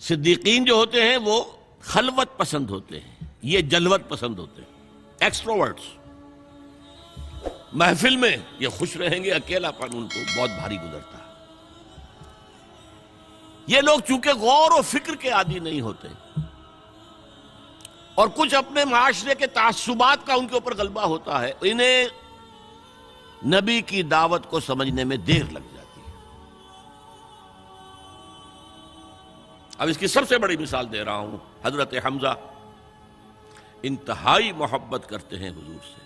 صدیقین جو ہوتے ہیں وہ خلوت پسند ہوتے ہیں، یہ جلوت پسند ہوتے ہیں، ایکسٹروورٹس۔ محفل میں یہ خوش رہیں گے، اکیلا پن ان کو بہت بھاری گزرتا ہے۔ یہ لوگ چونکہ غور و فکر کے عادی نہیں ہوتے اور کچھ اپنے معاشرے کے تعصبات کا ان کے اوپر غلبہ ہوتا ہے، انہیں نبی کی دعوت کو سمجھنے میں دیر لگ جاتی ہے۔ اب اس کی سب سے بڑی مثال دے رہا ہوں، حضرت حمزہ انتہائی محبت کرتے ہیں حضور سے،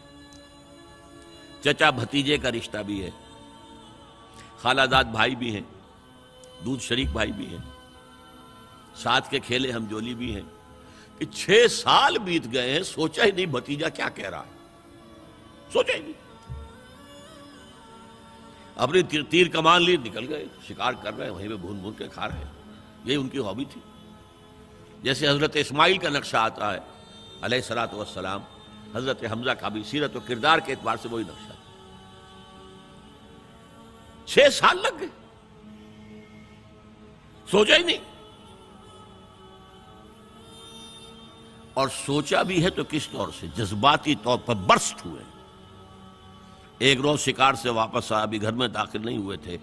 چچا بھتیجے کا رشتہ بھی ہے، خالہ زاد بھائی بھی ہیں، دودھ شریک بھائی بھی ہیں، ساتھ کے کھیلے ہم جولی بھی ہیں، کہ 6 سال بیت گئے ہیں، سوچا ہی نہیں بھتیجا کیا کہہ رہا ہے، سوچا ہی نہیں۔ اپنی تیر کمان لی نکل گئے، شکار کر رہے ہیں، وہیں پہ بھون بھون کے کھا رہے ہیں، یہی ان کی ہابی تھی۔ جیسے حضرت اسماعیل کا نقشہ آتا ہے علیہ الصلوۃ والسلام، حضرت حمزہ کا بھی سیرت و کردار کے اعتبار سے وہی نقشہ تھا۔ 6 سال لگ گئے، سوچا ہی نہیں، اور سوچا بھی ہے تو کس طور سے، جذباتی طور پر برسٹ ہوئے۔ ایک روز شکار سے واپس آیا، ابھی گھر میں داخل نہیں ہوئے تھے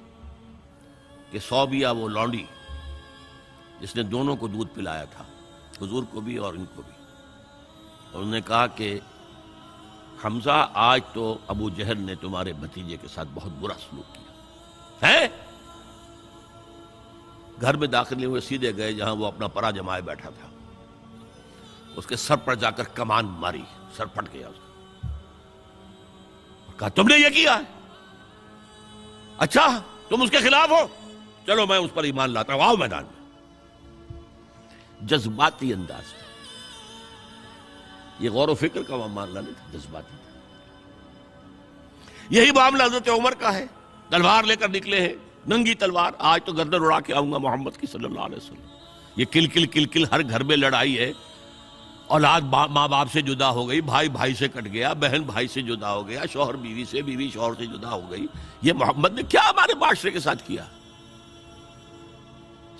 کہ صوبیہ وہ لونڈی جس نے دونوں کو دودھ پلایا تھا، حضور کو بھی اور ان کو بھی، اور انہوں نے کہا کہ حمزہ آج تو ابو جہل نے تمہارے بھتیجے کے ساتھ بہت برا سلوک کیا ہے۔ گھر میں داخل نہیں ہوئے، سیدھے گئے جہاں وہ اپنا پرا جمائے بیٹھا تھا، اس کے سر پر جا کر کمان ماری، سر پھٹ گیا اس کا۔ کہا تم نے یہ کیا ہے؟ اچھا تم اس کے خلاف ہو، چلو میں اس پر ایمان لاتا ہوں، آؤ میدان میں۔ جذباتی انداز میں، یہ غور و فکر کا معاملہ نہیں تھا، جذباتی تھا۔ یہی معاملہ حضرت عمر کا ہے، تلوار لے کر نکلے ہیں، ننگی تلوار، آج تو گردن اڑا کے آؤں گا محمد کی صلی اللہ علیہ وسلم۔ یہ کل کل کل کل ہر گھر میں لڑائی ہے، اولاد ماں باپ سے جدا ہو گئی، بھائی بھائی سے کٹ گیا، بہن بھائی سے جدا ہو گیا، شوہر بیوی سے، بیوی شوہر سے جدا ہو گئی۔ یہ محمد نے کیا ہمارے معاشرے کے ساتھ کیا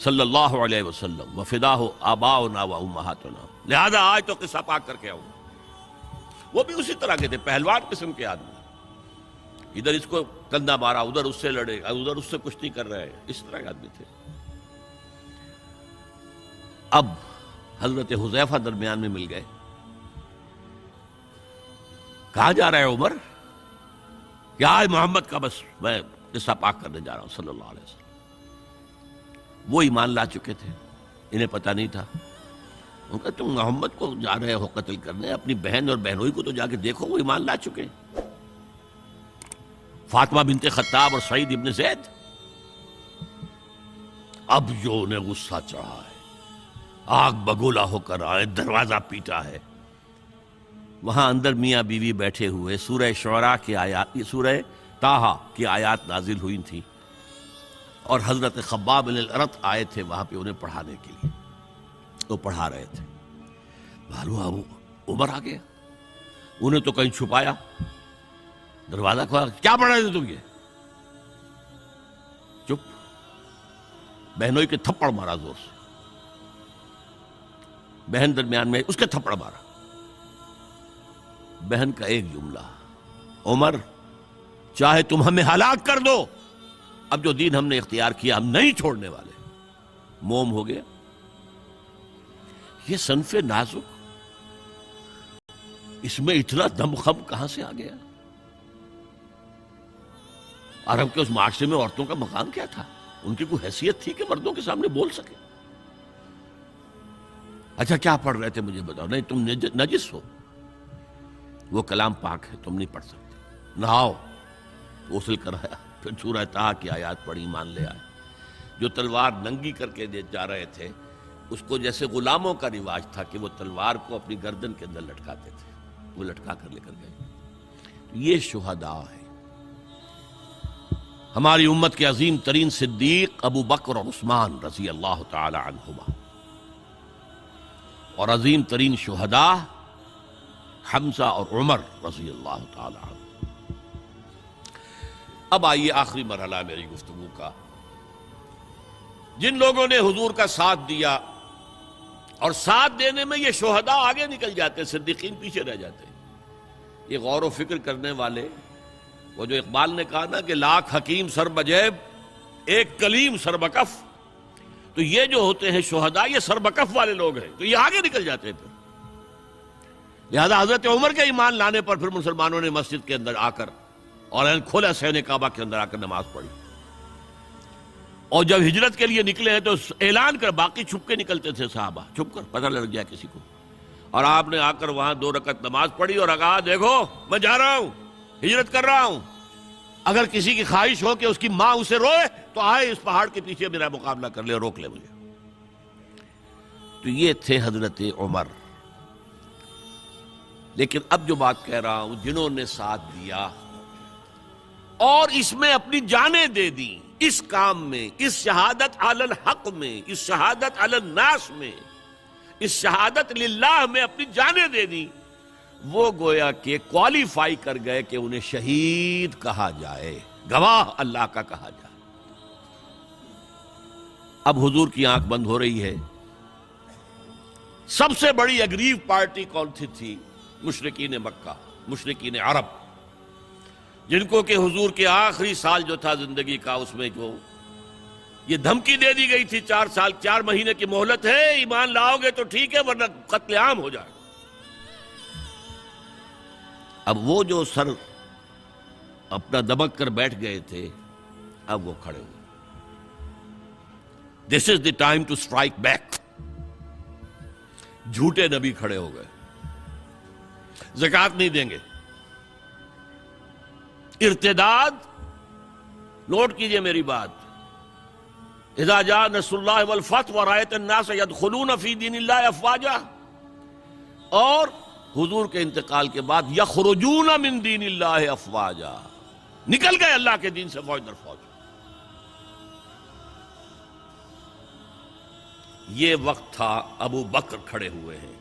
صلی اللہ علیہ وسلم، وفداہ آباؤنا و امہاتنا۔ لہذا آج تو قصہ پاک کر کے آؤں گا۔ وہ بھی اسی طرح کے تھے، پہلوان قسم کے آدمی، ادھر اس کو کندھا مارا، ادھر اس سے لڑے، ادھر اس سے کشتی کر رہے ہیں، اس طرح کے آدمی تھے۔ اب حضرت حذیفہ درمیان میں مل گئے، کہاں جا رہا ہے عمر؟ کہ آج محمد کا بس میں قصہ پاک کرنے جا رہا ہوں صلی اللہ علیہ وسلم۔ وہ ایمان لا چکے تھے، انہیں پتہ نہیں تھا۔ ان کا تم محمد کو جا رہے ہو قتل کرنے، اپنی بہن اور بہنوئی کو تو جا کے دیکھو، وہ ایمان لا چکے ہیں، فاطمہ بنت خطاب اور سعید ابن زید۔ اب جو انہیں غصہ چڑھا ہے، آگ بگولا ہو کر آئے، دروازہ پیٹا ہے، وہاں اندر میاں بیوی بیٹھے ہوئے، سورہ شعراء کی آیات، سورہ طٰہٰ کی آیات نازل ہوئی تھی، اور حضرت خباب بن الارت آئے تھے وہاں پہ انہیں پڑھانے کے لیے، تو پڑھا رہے تھے۔ معلوم عمر آ گیا، انہیں تو کہیں چھپایا، دروازہ کھولا، کیا پڑھ رہے تھے تم؟ یہ چپ۔ بہنوئی کے تھپڑ مارا زور سے، بہن درمیان میں، اس کے تھپڑ مارا۔ بہن کا ایک جملہ، عمر چاہے تم ہمیں ہلاک کر دو، اب جو دین ہم نے اختیار کیا ہم نہیں چھوڑنے والے۔ موم ہو گیا۔ یہ صنف نازک، اس میں اتنا دم خم کہاں سے آ گیا؟ عرب کے اس معاشرے میں عورتوں کا مقام کیا تھا؟ ان کی کوئی حیثیت تھی کہ مردوں کے سامنے بول سکے؟ اچھا کیا پڑھ رہے تھے مجھے بتاؤ؟ نہیں تم نجس ہو، وہ کلام پاک ہے، تم نہیں پڑھ سکتے، نہاؤ۔ غسل کرایا، پھر سورہ طٰہٰ کی آیات پڑھی، ایمان لے آئے۔ جو تلوار ننگی کر کے جا رہے تھے، اس کو جیسے غلاموں کا رواج تھا کہ وہ تلوار کو اپنی گردن کے اندر لٹکاتے تھے، وہ لٹکا کر لے کر گئے۔ یہ شہداء ہے۔ ہماری امت کے عظیم ترین صدیق ابو بکر اور عثمان رضی اللہ تعالی عنہما، اور عظیم ترین شہداء حمزہ اور عمر رضی اللہ تعالی عنہ۔ اب آئیے آخری مرحلہ میری گفتگو کا۔ جن لوگوں نے حضور کا ساتھ دیا اور ساتھ دینے میں یہ شہداء آگے نکل جاتے، صدیقین پیچھے رہ جاتے. یہ غور و فکر کرنے والے، وہ جو اقبال نے کہا نا کہ لاکھ حکیم سر بجیب ایک کلیم سر بکف، تو یہ جو ہوتے ہیں شہداء یہ سر بکف والے لوگ ہیں، تو یہ آگے نکل جاتے ہیں. پھر لہذا حضرت عمر کے ایمان لانے پر پھر مسلمانوں نے مسجد کے اندر آ کر اور کھلا صحن کعبہ کے اندر آ کر نماز پڑھی. اور جب ہجرت کے لیے نکلے ہیں تو اعلان کر، باقی چھپ کے نکلتے تھے صحابہ، چھپ کر پتہ لگ جائے کسی کو. اور آپ نے آ کر وہاں 2 رکعت نماز پڑھی اور کہا دیکھو میں جا رہا ہوں، ہجرت کر رہا ہوں، اگر کسی کی خواہش ہو کہ اس کی ماں اسے روئے تو آئے اس پہاڑ کے پیچھے میرا مقابلہ کر لے، روک لے مجھے. تو یہ تھے حضرت عمر. لیکن اب جو بات کہہ رہا ہوں، جنہوں نے ساتھ دیا اور اس میں اپنی جانیں دے دی، اس کام میں، اس شہادت علی الحق میں، اس شہادت علی الناس میں، اس شہادت للہ میں اپنی جانیں دے دی، وہ گویا کہ کوالیفائی کر گئے کہ انہیں شہید کہا جائے، گواہ اللہ کا کہا جائے. اب حضور کی آنکھ بند ہو رہی ہے. سب سے بڑی اگریو پارٹی کون سی تھی؟ مشرکین مکہ، مشرکین عرب، جن کو کہ حضور کے آخری سال جو تھا زندگی کا، اس میں جو یہ دھمکی دے دی گئی تھی 4 سال 4 مہینے کی مہلت ہے، ایمان لاؤ گے تو ٹھیک ہے ورنہ قتل عام ہو جائے. اب وہ جو سر اپنا دبک کر بیٹھ گئے تھے، اب وہ کھڑے ہوئے. This is the time to strike back. جھوٹے نبی کھڑے ہو گئے، زکوٰۃ نہیں دیں گے. ارتداد، نوٹ کیجئے میری بات، اذا جاء نصر اللہ والفتح ورأیت الناس يدخلون فی دین اللہ افواجا، اور حضور کے انتقال کے بعد یخرجون من دین اللہ افواجا، نکل گئے اللہ کے دین سے فوج در فوج. یہ وقت تھا، ابو بکر کھڑے ہوئے ہیں،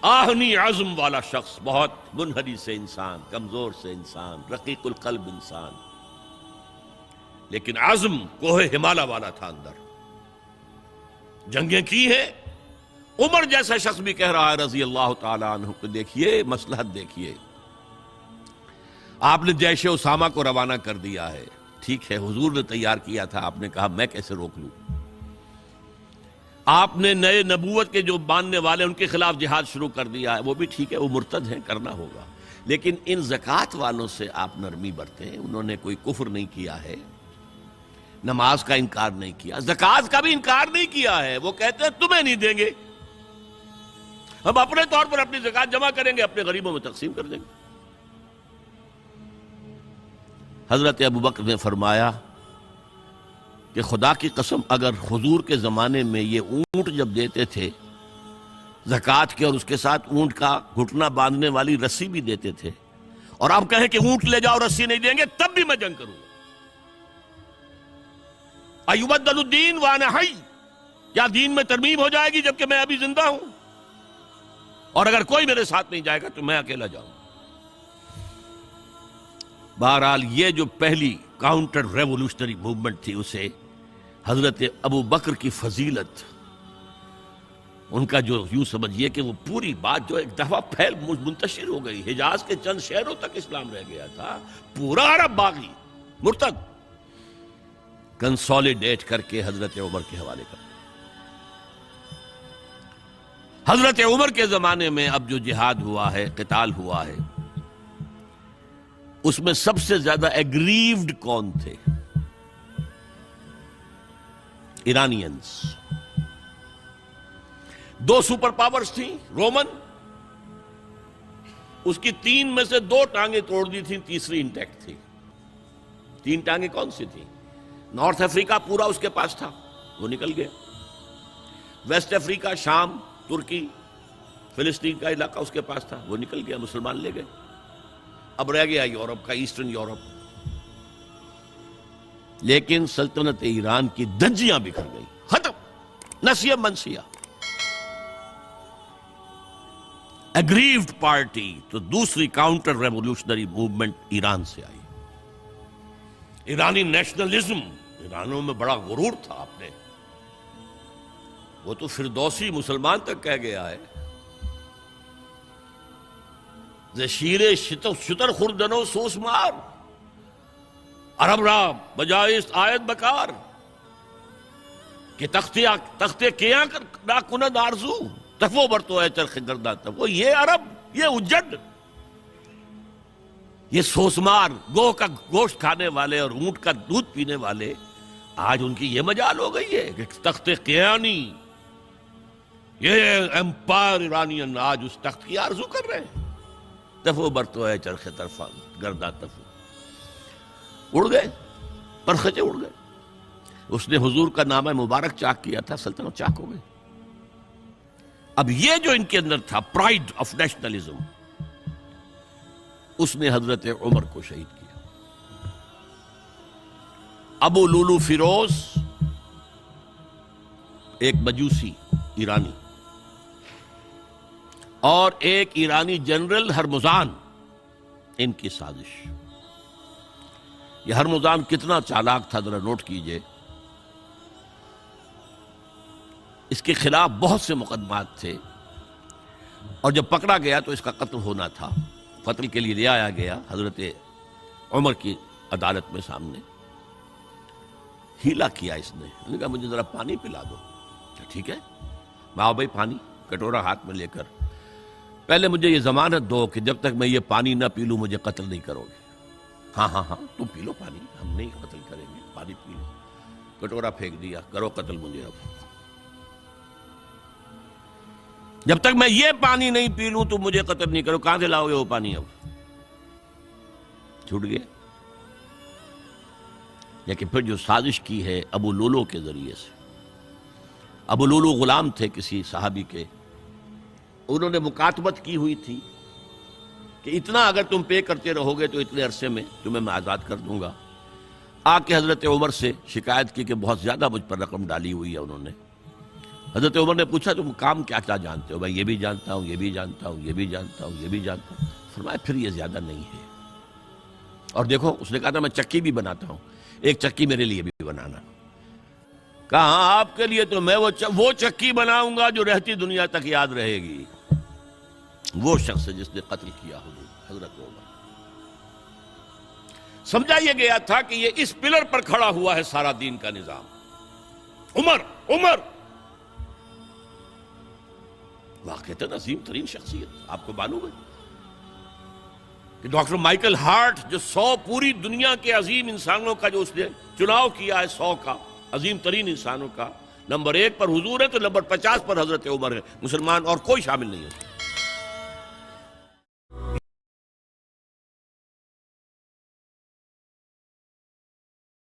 آہنی عزم والا شخص، بہت منحنی سے انسان، کمزور سے انسان، رقیق القلب انسان، لیکن عزم کوہ ہمالہ والا تھا اندر. جنگیں کی ہیں. عمر جیسا شخص بھی کہہ رہا ہے رضی اللہ تعالی عنہ کہ دیکھیے مصلحت دیکھیے، آپ نے جیش اسامہ کو روانہ کر دیا ہے، ٹھیک ہے، حضور نے تیار کیا تھا، آپ نے کہا میں کیسے روک لوں. آپ نے نئے نبوت کے جو ماننے والے ان کے خلاف جہاد شروع کر دیا ہے، وہ بھی ٹھیک ہے، وہ مرتد ہیں، کرنا ہوگا. لیکن ان زکوٰۃ والوں سے آپ نرمی برتیں. انہوں نے کوئی کفر نہیں کیا ہے، نماز کا انکار نہیں کیا، زکوٰۃ کا بھی انکار نہیں کیا ہے. وہ کہتے ہیں تمہیں نہیں دیں گے، ہم اپنے طور پر اپنی زکوٰۃ جمع کریں گے، اپنے غریبوں میں تقسیم کر دیں گے. حضرت ابوبکر نے فرمایا کہ خدا کی قسم اگر حضور کے زمانے میں یہ اونٹ جب دیتے تھے زکوٰۃ کے، اور اس کے ساتھ اونٹ کا گھٹنا باندھنے والی رسی بھی دیتے تھے، اور آپ کہیں کہ اونٹ لے جاؤ رسی نہیں دیں گے، تب بھی میں جنگ کروں گا. ایبدل الدین وانا حی، یا دین میں ترمیم ہو جائے گی جبکہ میں ابھی زندہ ہوں، اور اگر کوئی میرے ساتھ نہیں جائے گا تو میں اکیلا جاؤں. بہرحال یہ جو پہلی کاؤنٹر ریولوشنری موومنٹ تھی، اسے حضرت ابو بکر کی فضیلت، ان کا جو یوں سمجھیے کہ وہ پوری بات جو ایک دفعہ پھیل منتشر ہو گئی، حجاز کے چند شہروں تک اسلام رہ گیا تھا، پورا عرب باغی مرتد، کنسولیڈیٹ کر کے حضرت عمر کے حوالے کر. حضرت عمر کے زمانے میں اب جو جہاد ہوا ہے، قتال ہوا ہے، اس میں سب سے زیادہ ایگریوڈ کون تھے؟ ایرانینز. 2 سپر پاورز تھیں، رومن، اس کی 3 میں سے 2 ٹانگیں توڑ دی تھیں، تیسری انٹیکٹ تھی. 3 ٹانگیں کون سی تھیں؟ نارتھ افریقہ پورا اس کے پاس تھا، وہ نکل گیا. ویسٹ افریقہ، شام، ترکی، فلسطین کا علاقہ اس کے پاس تھا، وہ نکل گیا، مسلمان لے گئے. اب رہ گیا یورپ کا، ایسٹرن یورپ. لیکن سلطنت ایران کی دھجیاں بکھر گئی، ختم، نسیہ منسیہ. ایگریوڈ پارٹی تو دوسری کاؤنٹر ریولوشنری موومنٹ ایران سے آئی. ایرانی نیشنلزم، ایرانوں میں بڑا غرور تھا. آپ نے وہ تو فردوسی مسلمان تک کہہ گیا ہے، شیر شتر خوردنو سوس مار عرب را بجائست آیت بکار کہ تختے کیا نہ کند آرزو تفو برتو ہے چرخ گردہ تفو. یہ عرب، یہ اجڑ، یہ سوسمار، گو کا گوشت کھانے والے اور اونٹ کا دودھ پینے والے، آج ان کی یہ مجال ہو گئی ہے کہ تخت قیانی، یہ امپائر ایرانین آج اس تخت کی آرزو کر رہے ہیں. تفو برتو ہے چرخ طرفا گردہ تفو. اڑ گئے، پرخچے اڑ گئے. اس نے حضور کا نامہ مبارک چاک کیا تھا، سلطنت چاک ہو گئی. اب یہ جو ان کے اندر تھا پرائڈ آف نیشنلزم، اس نے حضرت عمر کو شہید کیا. ابو لولو فیروز ایک مجوسی ایرانی اور ایک ایرانی جنرل ہرمزان، ان کی سازش. یہ ہرمزان کتنا چالاک تھا ذرا نوٹ کیجئے. اس کے خلاف بہت سے مقدمات تھے اور جب پکڑا گیا تو اس کا قتل ہونا تھا. قتل کے لیے لے آیا گیا حضرت عمر کی عدالت میں سامنے. ہیلا کیا اس نے کہا مجھے ذرا پانی پلا دو. ٹھیک ہے، ماؤ بھائی پانی، کٹورا ہاتھ میں لے کر. پہلے مجھے یہ ضمانت دو کہ جب تک میں یہ پانی نہ پی لوں مجھے قتل نہیں کرو گے. ہاں ہاں ہاں تم پی لو پانی، ہم نہیں قتل کریں گے، پانی پی لو. کٹورا پھینک دیا، کرو قتل مجھے. اب جب تک میں یہ پانی نہیں پی لوں تو مجھے قتل نہیں کرو. کہاں سے لاؤ گے وہ پانی؟ اب چھوٹ گیا. لیکن پھر جو سازش کی ہے ابو لولو کے ذریعے سے. ابو لولو غلام تھے کسی صحابی کے، انہوں نے مکاتبت کی ہوئی تھی کہ اتنا اگر تم پے کرتے رہو گے تو اتنے عرصے میں تمہیں میں آزاد کر دوں گا. آ کے حضرت عمر سے شکایت کی کہ بہت زیادہ مجھ پر رقم ڈالی ہوئی ہے انہوں نے. حضرت عمر نے پوچھا تم کام کیا کیا جانتے ہو؟ بھائی یہ بھی جانتا ہوں، یہ بھی جانتا ہوں، یہ بھی جانتا ہوں، یہ بھی جانتا ہوں. فرمایا پھر یہ زیادہ نہیں ہے. اور دیکھو اس نے کہا تھا میں چکی بھی بناتا ہوں، ایک چکی میرے لیے بھی بنانا. کہا آپ کے لیے تو میں وہ چکی بناؤں گا جو رہتی دنیا تک یاد رہے گی. وہ شخص جس نے قتل کیا حضرت عمر. سمجھا یہ گیا تھا کہ یہ اس پلر پر کھڑا ہوا ہے سارا دین کا نظام. عمر عمر واقعتاً عظیم ترین شخصیت. آپ کو معلوم ہے کہ ڈاکٹر مائیکل ہارٹ جو 100 پوری دنیا کے عظیم انسانوں کا جو اس نے چناؤ کیا ہے، 100 کا عظیم ترین انسانوں کا، نمبر 1 پر حضور ہے تو نمبر 50 پر حضرت عمر ہے. مسلمان اور کوئی شامل نہیں ہے.